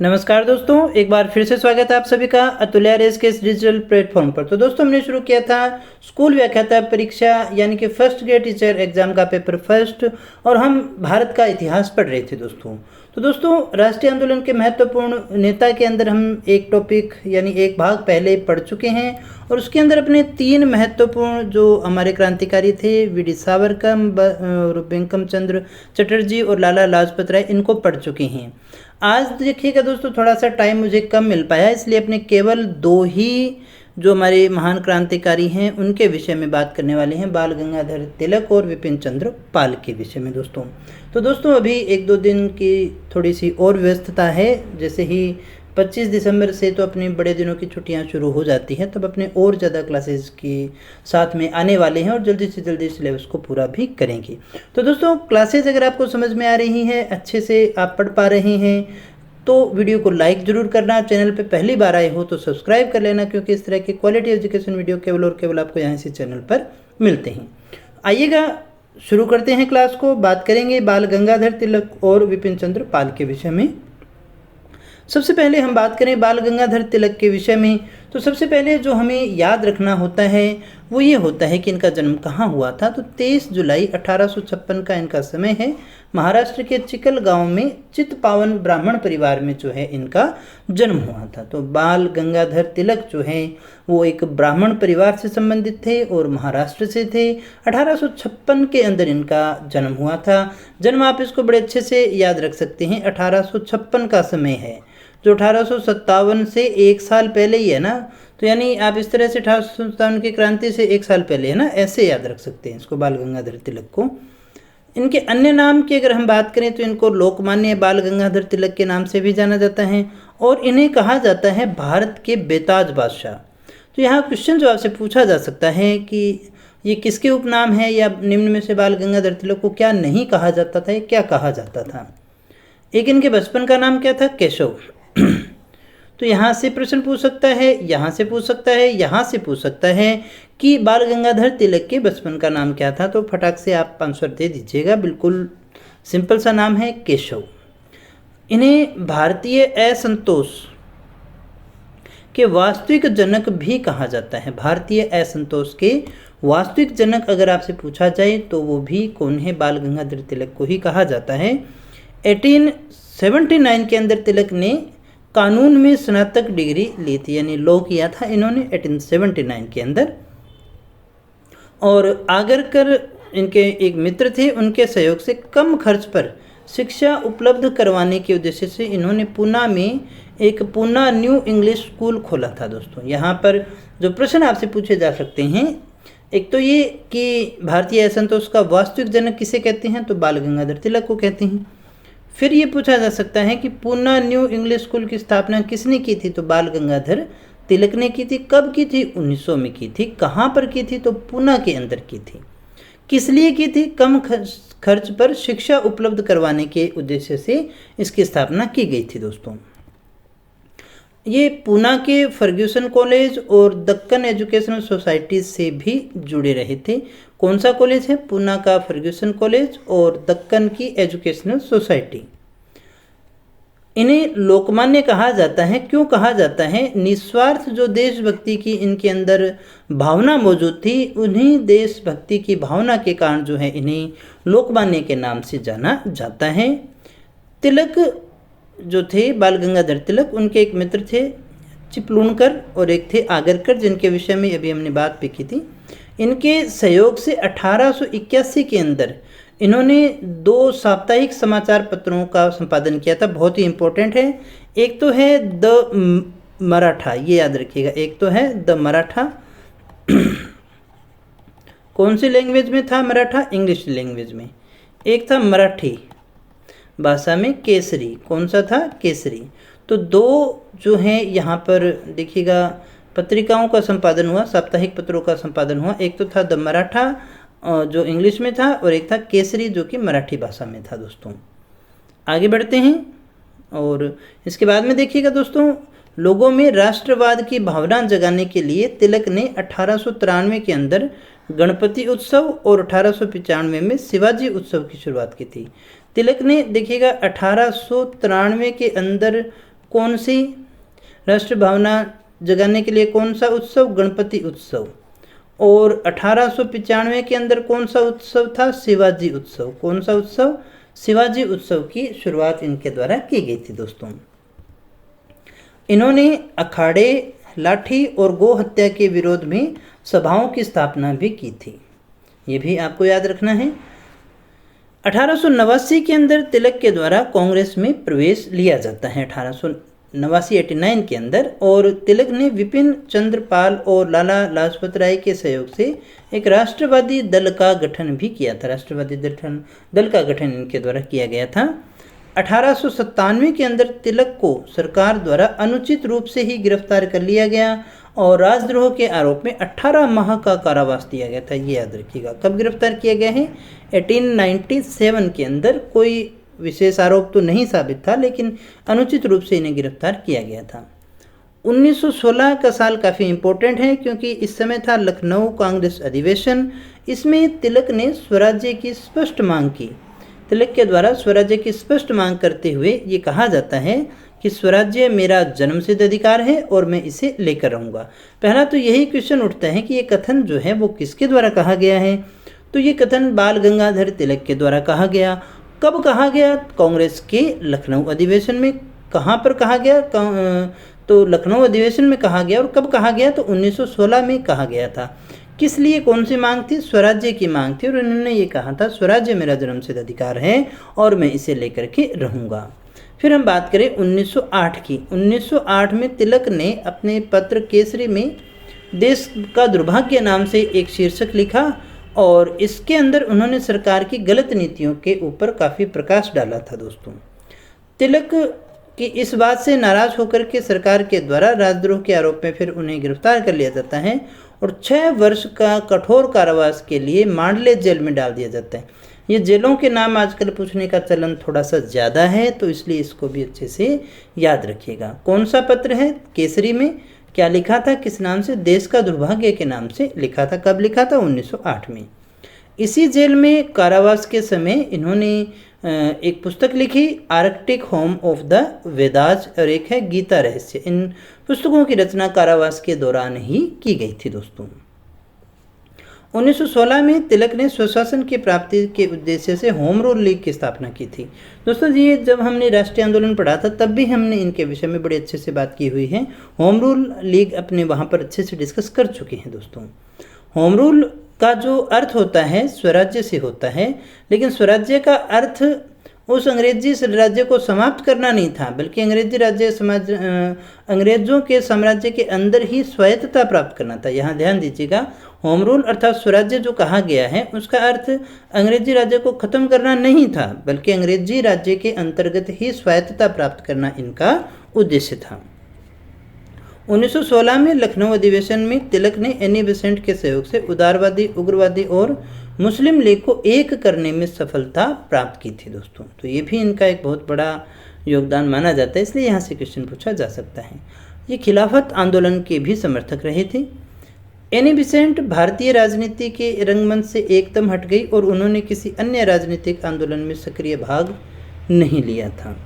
नमस्कार दोस्तों, एक बार फिर से स्वागत है आप सभी का अतुल्या रेस के इस डिजिटल प्लेटफॉर्म पर। तो दोस्तों हमने शुरू किया था स्कूल व्याख्याता परीक्षा यानी कि फर्स्ट ग्रेड टीचर एग्जाम का पेपर फर्स्ट, और हम भारत का इतिहास पढ़ रहे थे दोस्तों। तो दोस्तों राष्ट्रीय आंदोलन के महत्वपूर्ण नेता के अंदर हम एक टॉपिक यानी एक भाग पहले पढ़ चुके हैं, और उसके अंदर अपने 3 महत्वपूर्ण जो हमारे क्रांतिकारी थे वी.डी. सावरकर, बंकिम चंद्र चटर्जी और लाला लाजपत राय, इनको पढ़ चुके हैं। आज देखिएगा दोस्तों, थोड़ा सा टाइम मुझे कम मिल पाया, इसलिए अपने केवल 2 ही जो हमारे महान क्रांतिकारी हैं उनके विषय में बात करने वाले हैं, बाल गंगाधर तिलक और विपिन चंद्र पाल के विषय में दोस्तों। तो दोस्तों अभी 1-2 दिन की थोड़ी सी और व्यस्तता है, जैसे ही 25 दिसंबर से तो अपने बड़े दिनों की छुट्टियां शुरू हो जाती हैं, तब अपने और ज़्यादा क्लासेस की साथ में आने वाले हैं और जल्दी से जल्दी सिलेबस को पूरा भी करेंगे। तो दोस्तों क्लासेस अगर आपको समझ में आ रही हैं, अच्छे से आप पढ़ पा रहे हैं, तो वीडियो को लाइक ज़रूर करना। चैनल पे पहली बार आए हो तो सब्सक्राइब कर लेना, क्योंकि इस तरह के क्वालिटी एजुकेशन वीडियो केवल और केवल आपको यहाँ से चैनल पर मिलते हैं। आइएगा शुरू करते हैं क्लास को। बात करेंगे बाल गंगाधर तिलक और विपिन चंद्र पाल के विषय में। सबसे पहले हम बात करें बाल गंगाधर तिलक के विषय में, तो सबसे पहले जो हमें याद रखना होता है वो ये होता है कि इनका जन्म कहाँ हुआ था। तो 23 जुलाई 1856 का इनका समय है। महाराष्ट्र के चिकल गांव में चित्पावन ब्राह्मण परिवार में जो है इनका जन्म हुआ था। तो बाल गंगाधर तिलक जो है वो एक ब्राह्मण परिवार से संबंधित थे और महाराष्ट्र से थे। 1856 के अंदर इनका जन्म हुआ था। जन्म आप इसको बड़े अच्छे से याद रख सकते हैं, 1856 का समय है, जो 1857 से 1 साल पहले ही है ना। तो यानी आप इस तरह से 1857 की क्रांति से 1 साल पहले है ना, ऐसे याद रख सकते हैं इसको, बाल गंगाधर तिलक को। इनके अन्य नाम की अगर हम बात करें तो इनको लोकमान्य बाल गंगाधर तिलक के नाम से भी जाना जाता है, और इन्हें कहा जाता है भारत के बेताज बादशाह। तो यहाँ क्वेश्चन जो आपसे पूछा जा सकता है कि ये किसके उपनाम है, या निम्न में से बाल गंगाधर तिलक को क्या नहीं कहा जाता था, क्या कहा जाता था। एक इनके बचपन का नाम क्या था, केशव। तो यहाँ से प्रश्न पूछ सकता है, यहाँ से पूछ सकता है, यहाँ से पूछ सकता है कि बाल गंगाधर तिलक के बचपन का नाम क्या था। तो फटाक से आप आंसर दे दीजिएगा, बिल्कुल सिंपल सा नाम है केशव। इन्हें भारतीय असंतोष के वास्तविक जनक भी कहा जाता है। भारतीय असंतोष के वास्तविक जनक अगर आपसे पूछा जाए तो वो भी कौन है, बाल गंगाधर तिलक को ही कहा जाता है। 1879 के अंदर तिलक ने कानून में स्नातक डिग्री ली थी, यानी लॉ किया था इन्होंने 1879 के अंदर। और आगरकर इनके एक मित्र थे, उनके सहयोग से कम खर्च पर शिक्षा उपलब्ध करवाने के उद्देश्य से इन्होंने पूना में एक पूना न्यू इंग्लिश स्कूल खोला था दोस्तों। यहाँ पर जो प्रश्न आपसे पूछे जा सकते हैं, एक तो ये कि भारतीय असंतोष का वास्तविक जनक किसे कहते हैं, तो बाल गंगाधर तिलक को कहते हैं। फिर ये पूछा जा सकता है कि पूना न्यू इंग्लिश स्कूल की स्थापना किसने की थी, तो बाल गंगाधर तिलक ने की थी। कब की थी, 1900 में की थी। कहाँ पर की थी, तो पूना के अंदर की थी। किस लिए की थी, कम खर्च पर शिक्षा उपलब्ध करवाने के उद्देश्य से इसकी स्थापना की गई थी दोस्तों। ये पूना के फर्ग्यूसन कॉलेज और दक्कन एजुकेशनल सोसाइटी से भी जुड़े रहे थे। कौन सा कॉलेज है, पूना का फर्ग्यूसन कॉलेज और दक्कन की एजुकेशनल सोसाइटी। इन्हें लोकमान्य कहा जाता है। क्यों कहा जाता है, निस्वार्थ जो देशभक्ति की इनके अंदर भावना मौजूद थी, उन्हीं देशभक्ति की भावना के कारण जो है इन्हें लोकमान्य के नाम से जाना जाता है। तिलक जो थे बाल गंगाधर तिलक, उनके एक मित्र थे चिपलूणकर और एक थे आगरकर, जिनके विषय में अभी हमने बात भी की थी। इनके सहयोग से 1881 के अंदर इन्होंने 2 साप्ताहिक समाचार पत्रों का संपादन किया था, बहुत ही इम्पोर्टेंट है। एक तो है द मराठा, ये याद रखिएगा, एक तो है द मराठा। कौन सी लैंग्वेज में था मराठा, इंग्लिश लैंग्वेज में। एक था मराठी भाषा में केसरी, कौन सा था, केसरी। तो 2 जो हैं यहाँ पर देखिएगा पत्रिकाओं का संपादन हुआ, साप्ताहिक पत्रों का संपादन हुआ। एक तो था द मराठा जो इंग्लिश में था, और एक था केसरी जो कि मराठी भाषा में था दोस्तों। आगे बढ़ते हैं, और इसके बाद में देखिएगा दोस्तों, लोगों में राष्ट्रवाद की भावना जगाने के लिए तिलक ने 1893 के अंदर गणपति उत्सव और 1895 में शिवाजी उत्सव की शुरुआत की थी। तिलक ने देखिएगा 1893 के अंदर कौन सी राष्ट्र भावना जगाने के लिए कौन सा उत्सव? गणपति उत्सव। और 1895 के अंदर कौन सा उत्सव था? शिवाजी उत्सव। कौन सा उत्सव? शिवाजी उत्सव की शुरुआत इनके द्वारा की गई थी दोस्तों। इन्होंने अखाड़े, लाठी और गौ हत्या के विरोध में सभाओं की स्थापना भी की थी, ये भी आपको याद रखना है। 1889 के अंदर तिलक के द्वारा कांग्रेस में प्रवेश लिया जाता है, 1889 के अंदर। और तिलक ने विपिन चंद्र पाल और लाला लाजपत राय के सहयोग से एक राष्ट्रवादी दल का गठन भी किया था। राष्ट्रवादी दल का गठन इनके द्वारा किया गया था। 1897 के अंदर तिलक को सरकार द्वारा अनुचित रूप से ही गिरफ्तार कर लिया गया और राजद्रोह के आरोप में 18 माह का कारावास दिया गया था, ये याद रखिएगा। कब गिरफ्तार किया गया है? 1897 के अंदर। कोई विशेष आरोप तो नहीं साबित था, लेकिन अनुचित रूप से इन्हें गिरफ्तार किया गया था। 1916 का साल काफ़ी इम्पोर्टेंट है क्योंकि इस समय था लखनऊ कांग्रेस अधिवेशन। इसमें तिलक ने स्वराज्य की स्पष्ट मांग की। तिलक के द्वारा स्वराज्य की स्पष्ट मांग करते हुए ये कहा जाता है कि स्वराज्य मेरा जन्मसिद्ध अधिकार है और मैं इसे लेकर रहूँगा। पहला तो यही क्वेश्चन उठता है कि ये कथन जो है वो किसके द्वारा कहा गया है? तो ये कथन बाल गंगाधर तिलक के द्वारा कहा गया। कब कहा गया? कांग्रेस के लखनऊ अधिवेशन में। कहाँ पर कहा गया? तो लखनऊ अधिवेशन में कहा गया। और कब कहा गया? तो 1916 में कहा गया था। किस लिए? कौन सी मांग थी? स्वराज्य की मांग थी। और उन्होंने ये कहा था स्वराज्य मेरा जन्मसिद्ध अधिकार है और मैं इसे लेकर के रहूँगा। फिर हम बात करें 1908 की। 1908 में तिलक ने अपने पत्र केसरी में देश का दुर्भाग्य नाम से एक शीर्षक लिखा और इसके अंदर उन्होंने सरकार की गलत नीतियों के ऊपर काफ़ी प्रकाश डाला था दोस्तों। तिलक की इस बात से नाराज होकर के सरकार के द्वारा राजद्रोह के आरोप में फिर उन्हें गिरफ्तार कर लिया जाता है और 6 वर्ष का कठोर कारावास के लिए मांडले जेल में डाल दिया जाता है। ये जेलों के नाम आजकल पूछने का चलन थोड़ा सा ज़्यादा है, तो इसलिए इसको भी अच्छे से याद रखिएगा। कौन सा पत्र है? केसरी में। क्या लिखा था? किस नाम से? देश का दुर्भाग्य के नाम से लिखा था। कब लिखा था? 1908 में। इसी जेल में कारावास के समय इन्होंने एक पुस्तक लिखी, Arctic home of the Vedas, और एक है गीता रहस्य। इन पुस्तकों की रचना कारावास के दौरान ही की गई थी दोस्तों। 1916 में तिलक ने स्वशासन की प्राप्ति के उद्देश्य से होम रूल लीग की स्थापना की थी। दोस्तों ये जब हमने राष्ट्रीय आंदोलन पढ़ा था तब भी हमने इनके विषय में बड़े अच्छे से बात की हुई है। होम रूल लीग अपने वहाँ पर अच्छे से डिस्कस कर चुके हैं दोस्तों। होम रूल का जो अर्थ होता है स्वराज्य से होता है, लेकिन स्वराज्य का अर्थ उस अंग्रेजी राज्य को समाप्त करना नहीं था, बल्कि अंग्रेजों के साम्राज्य के अंदर ही स्वायत्तता प्राप्त करना था। यहाँ ध्यान दीजिएगा, होम रूल अर्थात स्वराज्य जो कहा गया है उसका अर्थ अंग्रेजी राज्य को खत्म करना नहीं था, बल्कि अंग्रेजी राज्य के अंतर्गत ही स्वायत्तता प्राप्त करना इनका उद्देश्य था। 1916 में लखनऊ अधिवेशन में तिलक ने एनी बेसेंट के सहयोग से उदारवादी, उग्रवादी और मुस्लिम लीग को एक करने में सफलता प्राप्त की थी दोस्तों। तो ये भी इनका एक बहुत बड़ा योगदान माना जाता है, इसलिए यहाँ से क्वेश्चन पूछा जा सकता है। ये खिलाफत आंदोलन के भी समर्थक रहे थे। एनी बेसेंट भारतीय राजनीति के रंगमंच से एकदम हट गई और उन्होंने किसी अन्य राजनीतिक आंदोलन में सक्रिय भाग नहीं लिया था।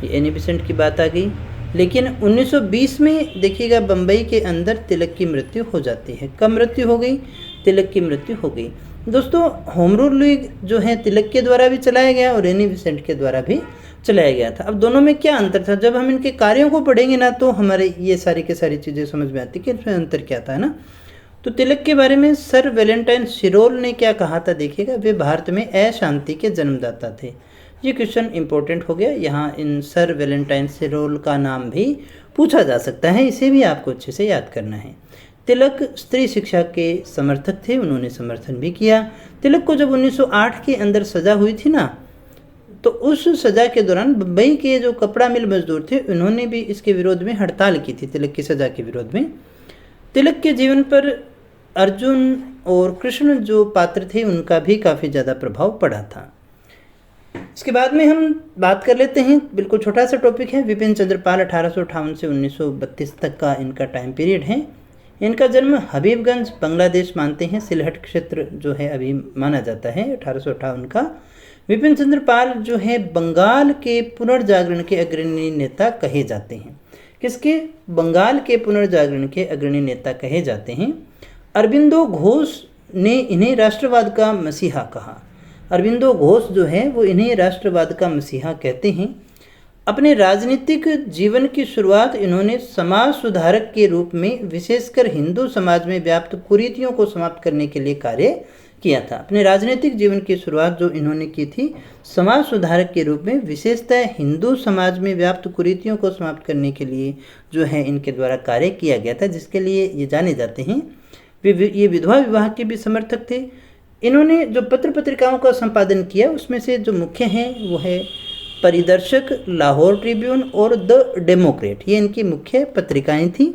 ये एनी बेसेंट की बात आ गई। लेकिन 1920 में देखिएगा बम्बई के अंदर तिलक की मृत्यु हो जाती है। कब मृत्यु हो गई? तिलक की मृत्यु हो गई। दोस्तों होम रूल लीग जो है तिलक के द्वारा भी चलाया गया और एनी बेसेंट के द्वारा भी चलाया गया था। अब दोनों में क्या अंतर था? जब हम इनके कार्यों को पढ़ेंगे ना तो हमारे ये सारी की सारी चीज़ें समझ में आती कि इसमें अंतर क्या था, है ना। तो तिलक के बारे में सर वैलेंटाइन शिरोल ने क्या कहा था देखिएगा, वे भारत में अशांति के जन्मदाता थे। ये क्वेश्चन इंपॉर्टेंट हो गया। यहाँ इन सर वैलेंटाइन शिरोल का नाम भी पूछा जा सकता है, इसे भी आपको अच्छे से याद करना है। तिलक स्त्री शिक्षा के समर्थक थे, उन्होंने समर्थन भी किया। तिलक को जब 1908 के अंदर सज़ा हुई थी ना, तो उस सज़ा के दौरान मुंबई के जो कपड़ा मिल मजदूर थे उन्होंने भी इसके विरोध में हड़ताल की थी, तिलक की सज़ा के विरोध में। तिलक के जीवन पर अर्जुन और कृष्ण जो पात्र थे उनका भी काफ़ी ज़्यादा प्रभाव पड़ा था। इसके बाद में हम बात कर लेते हैं, बिल्कुल छोटा सा टॉपिक है, विपिन चंद्र पाल 1858 से 1932 तक का इनका टाइम पीरियड है। इनका जन्म हबीबगंज बांग्लादेश मानते हैं, सिलहट क्षेत्र जो है अभी माना जाता है 1858 का। विपिन चंद्र पाल जो है बंगाल के पुनर्जागरण के अग्रणी नेता कहे जाते हैं। किसके? बंगाल के पुनर्जागरण के अग्रणी नेता कहे जाते हैं। अरबिंदो घोष ने इन्हें राष्ट्रवाद का मसीहा कहा। अरबिंदो घोष जो है वो इन्हें राष्ट्रवाद का मसीहा कहते हैं। अपने राजनीतिक जीवन की शुरुआत इन्होंने समाज सुधारक के रूप में विशेषकर हिंदू समाज में व्याप्त कुरीतियों को समाप्त करने के लिए कार्य किया था। अपने राजनीतिक जीवन की शुरुआत जो इन्होंने की थी समाज सुधारक के रूप में विशेषतः हिंदू समाज में व्याप्त कुरीतियों को समाप्त करने के लिए जो है इनके द्वारा कार्य किया गया था, जिसके लिए ये जाने जाते हैं। ये विधवा विवाह के भी समर्थक थे। इन्होंने जो पत्र पत्रिकाओं का संपादन किया उसमें से जो मुख्य हैं वो है परिदर्शक, लाहौर ट्रिब्यून और द डेमोक्रेट, ये इनकी मुख्य पत्रिकाएं थी।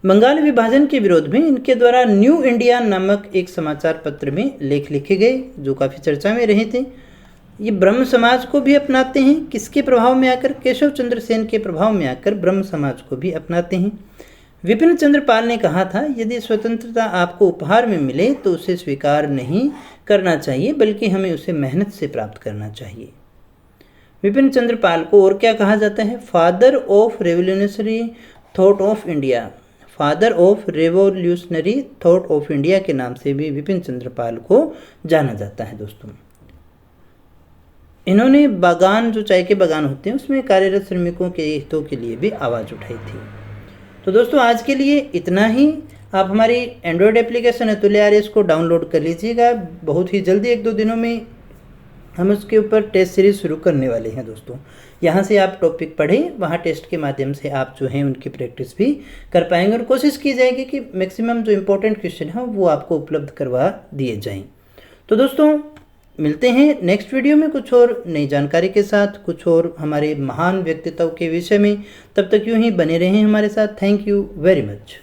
बंगाल विभाजन के विरोध में इनके द्वारा न्यू इंडिया नामक एक समाचार पत्र में लेख लिखे गए जो काफ़ी चर्चा में रहे थे। ये ब्रह्म समाज को भी अपनाते हैं। किसके प्रभाव में आकर? केशव चंद्र सेन के प्रभाव में आकर ब्रह्म समाज को भी अपनाते हैं। विपिन चंद्र पाल ने कहा था, यदि स्वतंत्रता आपको उपहार में मिले तो उसे स्वीकार नहीं करना चाहिए, बल्कि हमें उसे मेहनत से प्राप्त करना चाहिए। विपिन चंद्र पाल को और क्या कहा जाता है? Father of revolutionary thought of India. Father of revolutionary thought of India के नाम से भी विपिन चंद्र पाल को जाना जाता है। दोस्तों, इन्होंने बागान, जो चाय के बागान होते हैं, उसमें कार्यरत श्रमिकों के हितों के लिए भी आवाज़ उठाई थी। तो दोस्तों, आज के लिए इतना ही। आप हमारी एंड्रॉयड एप्लीकेशन अतुल्य आरएस को डाउनलोड कर लीजिएगा। बहुत ही जल्दी 1-2 दिनों में हम उसके ऊपर टेस्ट सीरीज शुरू करने वाले हैं। दोस्तों, यहाँ से आप टॉपिक पढ़ें, वहाँ टेस्ट के माध्यम से आप जो हैं उनकी प्रैक्टिस भी कर पाएंगे और कोशिश की जाएगी कि मैक्सिमम जो इम्पोर्टेंट क्वेश्चन हैं वो आपको उपलब्ध करवा दिए जाएं। तो दोस्तों, मिलते हैं नेक्स्ट वीडियो में कुछ और नई जानकारी के साथ, कुछ और हमारे महान व्यक्तित्व के विषय में। तब तक यूँ ही बने रहें हमारे साथ। Thank you very much.